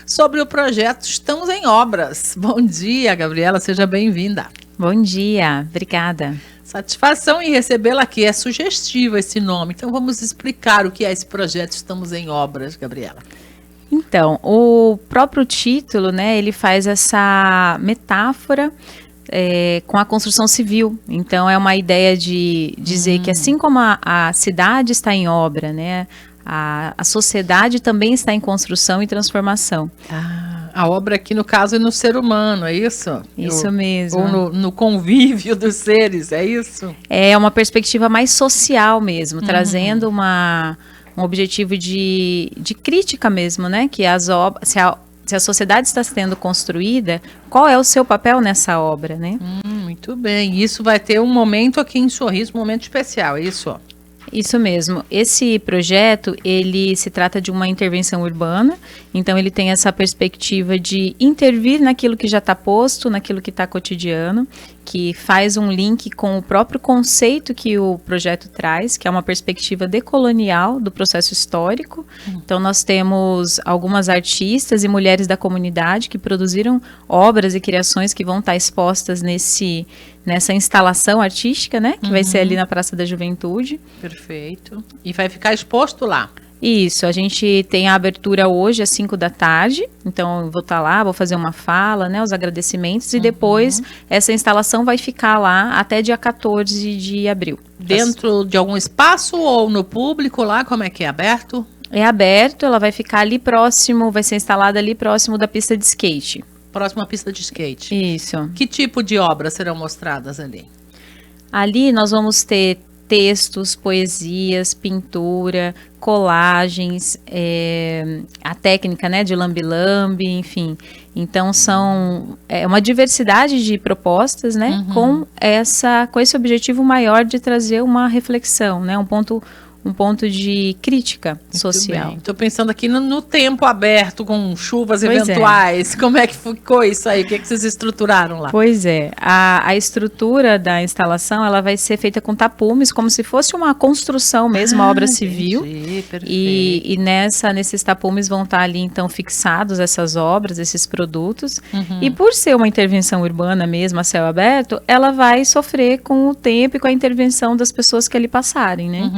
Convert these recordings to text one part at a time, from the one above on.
sobre o projeto Estamos em Obras. Bom dia, Gabriela, seja bem-vinda. Bom dia, obrigada. Satisfação em recebê-la aqui, é sugestivo esse nome. Então vamos explicar o que é esse projeto Estamos em Obras, Gabriela. Então, o próprio título, né, ele faz essa metáfora com a construção civil. Então, é uma ideia de dizer que assim como a cidade está em obra, né, a sociedade também está em construção e transformação. A obra aqui, no caso, é no ser humano, é isso? Isso mesmo. Ou no convívio dos seres, é isso? É uma perspectiva mais social mesmo, trazendo um objetivo de crítica mesmo, né? Que as obras, se a sociedade está sendo construída, qual é o seu papel nessa obra, né? Muito bem. Isso vai ter um momento aqui em Sorriso, um momento especial, é isso? Isso mesmo. Esse projeto, ele se trata de uma intervenção urbana, então ele tem essa perspectiva de intervir naquilo que já está posto, naquilo que está cotidiano, que faz um link com o próprio conceito que o projeto traz, que é uma perspectiva decolonial do processo histórico. Então nós temos algumas artistas e mulheres da comunidade que produziram obras e criações que vão estar expostas nessa instalação artística, né? Que vai ser ali na Praça da Juventude. Perfeito. E vai ficar exposto lá. Isso, a gente tem a abertura hoje às 5 da tarde, então eu vou estar lá, vou fazer uma fala, né, os agradecimentos, e depois essa instalação vai ficar lá até dia 14 de abril. Dentro de algum espaço ou no público lá, como é que é? Aberto? É aberto, ela vai ficar ali próximo, vai ser instalada ali próximo da pista de skate. Próximo à pista de skate. Isso. Que tipo de obras serão mostradas ali? Ali nós vamos ter textos, poesias, pintura, colagens, a técnica, né, de lambe-lambe, enfim. Então é uma diversidade de propostas, né, com esse objetivo maior de trazer uma reflexão, né, um ponto de crítica social. Estou pensando aqui no tempo aberto, com chuvas Pois eventuais. Como é que ficou isso aí? O que vocês estruturaram lá? Pois é, a estrutura da instalação, ela vai ser feita com tapumes, como se fosse uma construção mesmo, uma obra civil. Entendi, perfeito. E nesses tapumes vão estar ali, então, fixados essas obras, esses produtos. E por ser uma intervenção urbana mesmo, a céu aberto, ela vai sofrer com o tempo e com a intervenção das pessoas que ali passarem, né?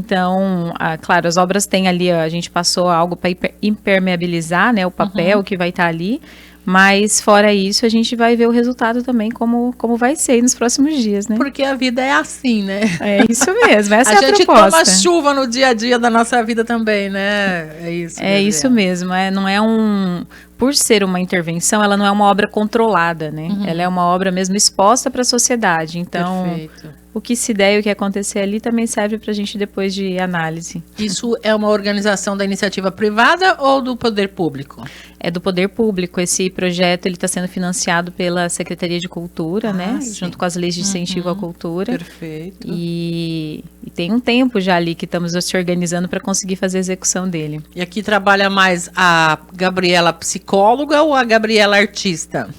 Então, claro, as obras têm ali, a gente passou algo para impermeabilizar, né, o papel que vai estar ali, mas fora isso a gente vai ver o resultado também como vai ser nos próximos dias, né? Porque a vida é assim, né? É isso mesmo, essa é a proposta. A gente toma chuva no dia a dia da nossa vida também, né? É isso. É isso mesmo, não é por ser uma intervenção, ela não é uma obra controlada, né? Ela é uma obra mesmo exposta para a sociedade, então... Perfeito. O que se der e o que acontecer ali também serve para a gente depois de análise. Isso é uma organização da iniciativa privada ou do poder público? É do poder público. Esse projeto está sendo financiado pela Secretaria de Cultura, né? Sim. Junto com as leis de incentivo à cultura. Perfeito. E tem um tempo já ali que estamos se organizando para conseguir fazer a execução dele. E aqui trabalha mais a Gabriela psicóloga ou a Gabriela artista?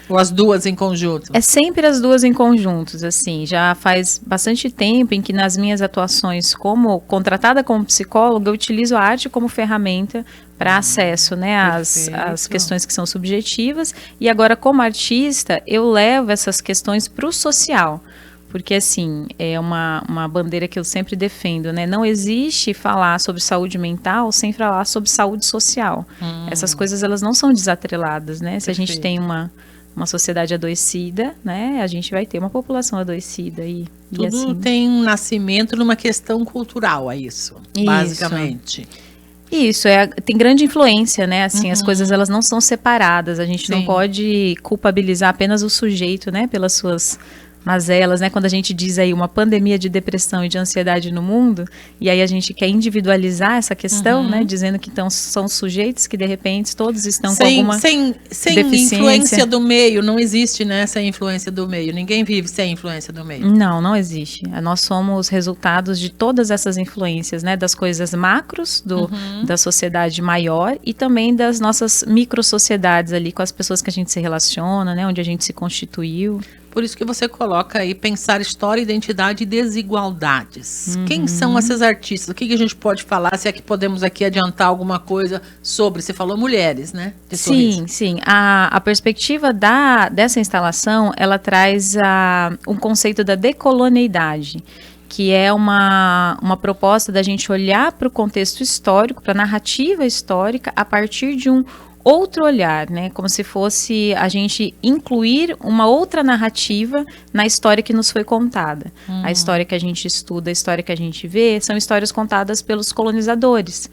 Ou as duas em conjunto? É sempre as duas em conjuntos, assim. Já faz bastante tempo em que nas minhas atuações como contratada como psicóloga, eu utilizo a arte como ferramenta para acesso, né, às questões que são subjetivas. E agora, como artista, eu levo essas questões para o social. Porque, assim, é uma bandeira que eu sempre defendo, né? Não existe falar sobre saúde mental sem falar sobre saúde social. Essas coisas, elas não são desatreladas, né? Se a gente tem uma sociedade adoecida, né, a gente vai ter uma população adoecida e tudo assim. Tem um nascimento numa questão cultural, é isso, basicamente. Isso, tem grande influência, né, assim, as coisas elas não são separadas, a gente não pode culpabilizar apenas o sujeito, né, pelas suas mazelas, né? Quando a gente diz aí uma pandemia de depressão e de ansiedade no mundo, e aí a gente quer individualizar essa questão, né? Dizendo que então são sujeitos que de repente todos estão com alguma sem influência do meio, não existe, né? Sem influência do meio, ninguém vive sem influência do meio. Não existe. Nós somos resultados de todas essas influências, né? Das coisas macros da sociedade maior e também das nossas micro-sociedades ali com as pessoas que a gente se relaciona, né? Onde a gente se constituiu. Por isso que você coloca aí pensar história, identidade e desigualdades. Quem são essas artistas? O que a gente pode falar? Se é que podemos aqui adiantar alguma coisa sobre... Você falou mulheres, né? Sim. A perspectiva dessa instalação, ela traz um conceito da decolonialidade, que é uma proposta da gente olhar para o contexto histórico, para a narrativa histórica, a partir de um outro olhar, né? Como se fosse a gente incluir uma outra narrativa na história que nos foi contada. A história que a gente estuda, a história que a gente vê, são histórias contadas pelos colonizadores.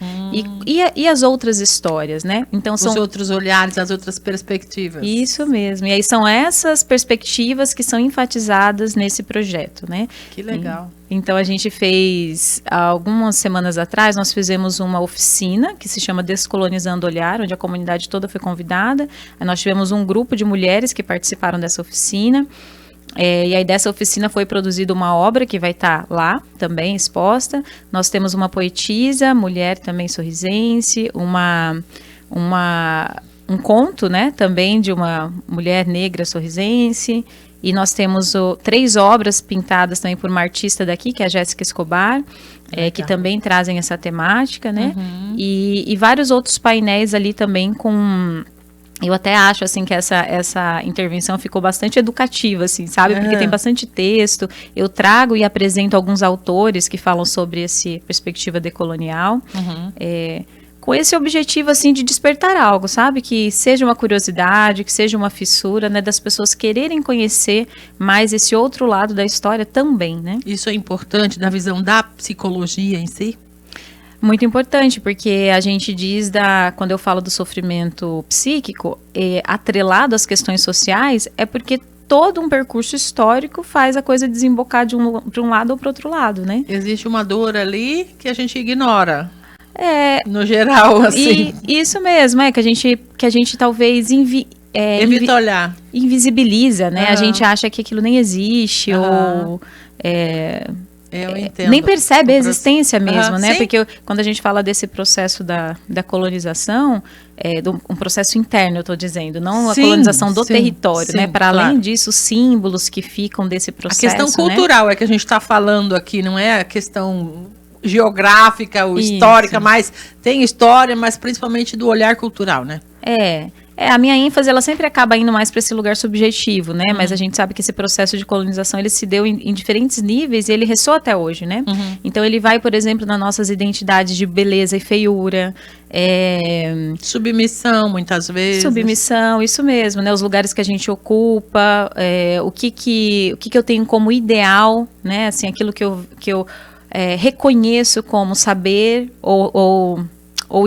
E as outras histórias, né? Então, os outros olhares, as outras perspectivas. Isso mesmo. E aí são essas perspectivas que são enfatizadas nesse projeto, né? Que legal. Então, a gente fez, algumas semanas atrás, nós fizemos uma oficina que se chama Descolonizando Olhar, onde a comunidade toda foi convidada. Aí nós tivemos um grupo de mulheres que participaram dessa oficina. E aí dessa oficina foi produzida uma obra que vai estar lá também exposta. Nós temos uma poetisa, mulher também sorrisense, um conto, né, também de uma mulher negra sorrisense. E nós temos 3 obras pintadas também por uma artista daqui, que é a Jéssica Escobar, que também trazem essa temática, né? E vários outros painéis ali também com... Eu até acho, assim, que essa intervenção ficou bastante educativa, assim, sabe? Porque tem bastante texto. Eu trago e apresento alguns autores que falam sobre essa perspectiva decolonial. Com esse objetivo, assim, de despertar algo, sabe? Que seja uma curiosidade, que seja uma fissura, né? Das pessoas quererem conhecer mais esse outro lado da história também, né? Isso é importante da visão da psicologia em si? Muito importante, porque a gente diz, quando eu falo do sofrimento psíquico, atrelado às questões sociais, é porque todo um percurso histórico faz a coisa desembocar de um lado ou para o outro lado, né? Existe uma dor ali que a gente ignora. No geral, assim. Isso mesmo, que a gente talvez evita olhar. Invisibiliza, né? A gente acha que aquilo nem existe, ou eu entendo. Nem percebe a existência mesmo, né? Sim. Porque quando a gente fala desse processo da colonização, um processo interno, eu estou dizendo, não a colonização do território, né? Para além disso, os símbolos que ficam desse processo. A questão cultural, né? É que a gente está falando aqui, não é a questão geográfica ou histórica, mas tem história, mas principalmente do olhar cultural, né? A minha ênfase, ela sempre acaba indo mais para esse lugar subjetivo, né? Mas a gente sabe que esse processo de colonização, ele se deu em diferentes níveis e ele ressoa até hoje, né? Então, ele vai, por exemplo, nas nossas identidades de beleza e feiura. Submissão, muitas vezes. Submissão, isso mesmo, né? Os lugares que a gente ocupa, o que eu tenho como ideal, né? Assim, aquilo que eu reconheço como saber ou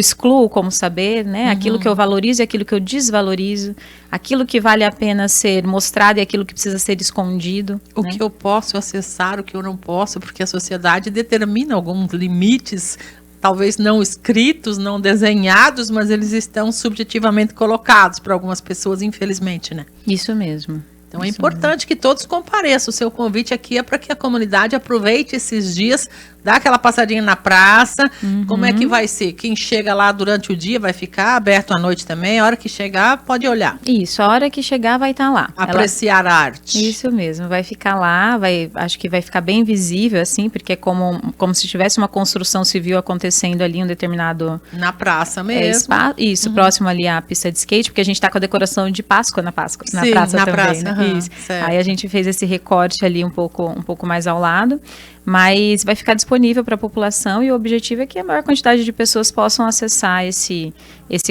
excluo como saber, né? Aquilo que eu valorizo e aquilo que eu desvalorizo, aquilo que vale a pena ser mostrado e aquilo que precisa ser escondido. O que eu posso acessar, o que eu não posso, porque a sociedade determina alguns limites, talvez não escritos, não desenhados, mas eles estão subjetivamente colocados para algumas pessoas, infelizmente, né? Isso mesmo. Então é importante que todos compareçam. O seu convite aqui é para que a comunidade aproveite esses dias, dá aquela passadinha na praça. Como é que vai ser? Quem chega lá durante o dia vai ficar aberto à noite também? A hora que chegar, pode olhar. Isso, a hora que chegar vai estar lá. Apreciar a arte. Isso mesmo, vai ficar lá, acho que vai ficar bem visível, assim, porque é como se tivesse uma construção civil acontecendo ali em um determinado... Na praça mesmo. Isso, próximo ali à pista de skate, porque a gente está com a decoração de Páscoa na praça na também, praça, né? Isso. Aí a gente fez esse recorte ali um pouco mais ao lado, mas vai ficar disponível para a população e o objetivo é que a maior quantidade de pessoas possam acessar esse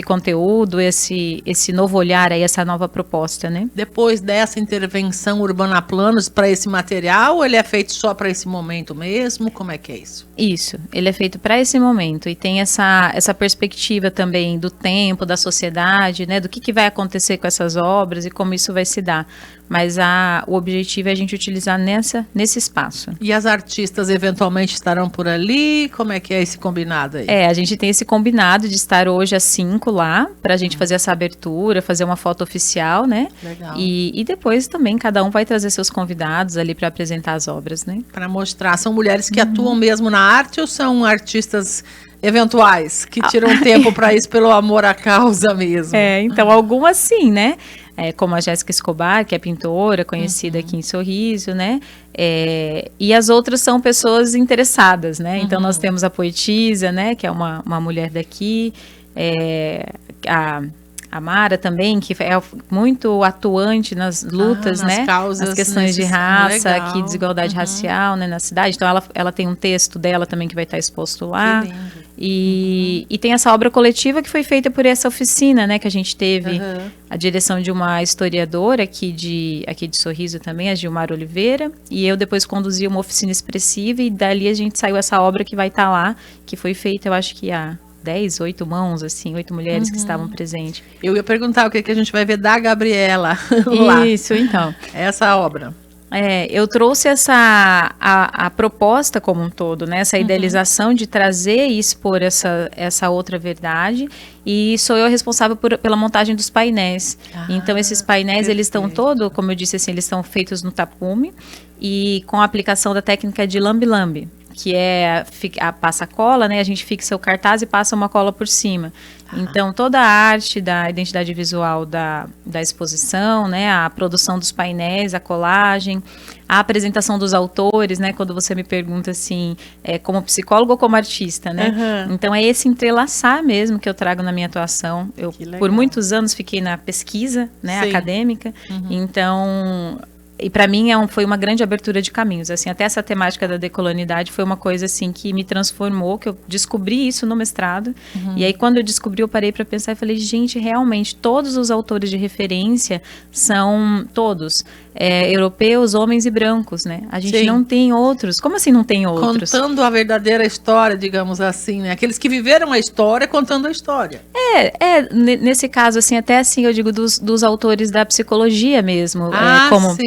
conteúdo, esse novo olhar aí, essa nova proposta, né? Depois dessa intervenção Urbana Planos para esse material, ele é feito só para esse momento mesmo? Como é que é isso? Isso, ele é feito para esse momento e tem essa perspectiva também do tempo, da sociedade, né? Do que vai acontecer com essas obras e como isso vai se dar. Mas o objetivo é a gente utilizar nesse espaço. E as artistas eventualmente estarão por ali? Como é que é esse combinado aí? A gente tem esse combinado de estar hoje às 5 lá, para a gente fazer essa abertura, fazer uma foto oficial, né? Legal. E depois também cada um vai trazer seus convidados ali para apresentar as obras, né? Para mostrar. São mulheres que atuam mesmo na arte ou são artistas eventuais, que tiram tempo para isso pelo amor à causa mesmo. Então algumas sim, né? Como a Jéssica Escobar, que é pintora, conhecida aqui em Sorriso, né? E as outras são pessoas interessadas, né? Então nós temos a poetisa, né? Que é uma mulher daqui, a Mara também, que é muito atuante nas lutas, nas né? Causas, nas questões de raça, legal. aqui, desigualdade racial, né, na cidade. Então, ela tem um texto dela também que vai estar exposto lá. Que lindo. E tem essa obra coletiva que foi feita por essa oficina, né? Que a gente teve a direção de uma historiadora aqui de Sorriso também, a Gilmar Oliveira. E eu depois conduzi uma oficina expressiva e dali a gente saiu essa obra que vai estar lá, que foi feita, eu acho que 8 mãos, assim, 8 mulheres que estavam presentes. Eu ia perguntar o que a gente vai ver da Gabriela lá. Isso, então. Essa obra. Eu trouxe a proposta como um todo, né? Essa idealização de trazer e expor essa outra verdade. E sou eu responsável pela montagem dos painéis. Então, esses painéis, eles estão todos, como eu disse, assim, eles estão feitos no tapume e com a aplicação da técnica de lambe-lambe, que é a passa-cola, né? A gente fixa o cartaz e passa uma cola por cima. Então, toda a arte da identidade visual da exposição, né? A produção dos painéis, a colagem, a apresentação dos autores, né? Quando você me pergunta assim, como psicólogo ou como artista, né? Então, é esse entrelaçar mesmo que eu trago na minha atuação. Eu, por muitos anos, fiquei na pesquisa, né? Acadêmica. Então... E para mim foi uma grande abertura de caminhos, assim, até essa temática da decolonialidade foi uma coisa assim que me transformou, que eu descobri isso no mestrado. E aí quando eu descobri, eu parei para pensar e falei, gente, realmente todos os autores de referência são todos europeus, homens e brancos, né? A gente não tem outros. Como assim não tem outros? Contando a verdadeira história, digamos assim, né? Aqueles que viveram a história contando a história. Nesse caso, assim, até assim, eu digo dos autores da psicologia mesmo, como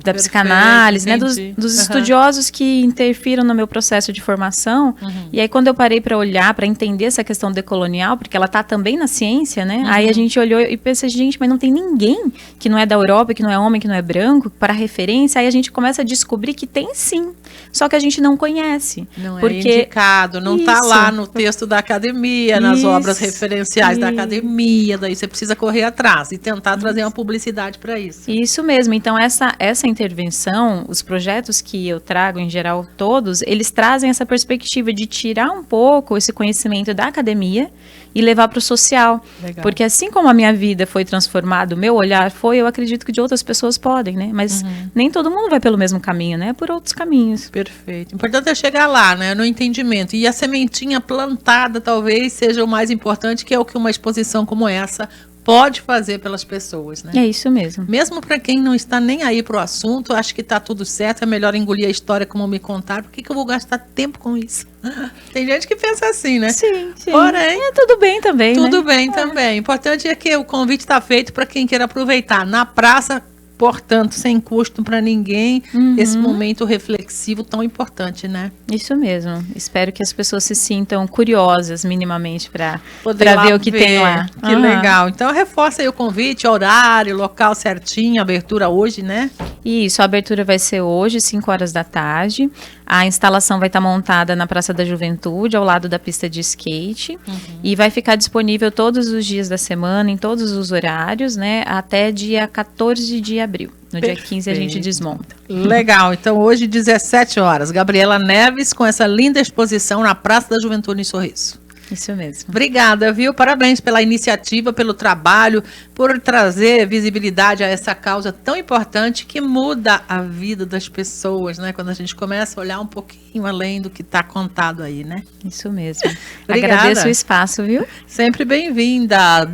da psicanálise, né? Dos estudiosos que interfiram no meu processo de formação. E aí, quando eu parei para olhar, para entender essa questão decolonial, porque ela tá também na ciência, né? Aí a gente olhou e pensou, gente, mas não tem ninguém que não é da Europa, que não é homem, que não é branco, para referência. Aí a gente começa a descobrir que tem sim, só que a gente não conhece. Não é indicado, não está lá no texto da academia, nas obras referenciais da academia, daí você precisa correr atrás e tentar trazer uma publicidade para isso. Isso mesmo, então essa intervenção, os projetos que eu trago em geral todos, eles trazem essa perspectiva de tirar um pouco esse conhecimento da academia e levar para o social. Legal. Porque assim como a minha vida foi transformada, o meu olhar foi, eu acredito que de outras pessoas podem, né? Mas nem todo mundo vai pelo mesmo caminho, né? Por outros caminhos. Perfeito. O importante é chegar lá, né? No entendimento. E a sementinha plantada talvez seja o mais importante, que é o que uma exposição como essa pode fazer pelas pessoas, né? É isso mesmo. Mesmo para quem não está nem aí pro assunto, acho que tá tudo certo, é melhor engolir a história como me contaram, por que eu vou gastar tempo com isso? Tem gente que pensa assim, né? Sim. Porém, tudo bem também, tudo bem também. O importante é que o convite está feito para quem queira aproveitar na praça, portanto, sem custo para ninguém, esse momento reflexivo tão importante, né? Isso mesmo. Espero que as pessoas se sintam curiosas minimamente para ver o que tem lá. Que legal. Então, reforça aí o convite, horário, local certinho, abertura hoje, né? Isso, a abertura vai ser hoje, 5 horas da tarde. A instalação vai estar montada na Praça da Juventude, ao lado da pista de skate. E vai ficar disponível todos os dias da semana, em todos os horários, né? Até dia 14 de abril. No dia 15 a gente desmonta. Legal. Então, hoje, 17 horas. Gabriela Neves com essa linda exposição na Praça da Juventude em Sorriso. Isso mesmo. Obrigada, viu? Parabéns pela iniciativa, pelo trabalho, por trazer visibilidade a essa causa tão importante que muda a vida das pessoas, né? Quando a gente começa a olhar um pouquinho além do que está contado aí, né? Isso mesmo. Agradeço o espaço, viu? Sempre bem-vinda.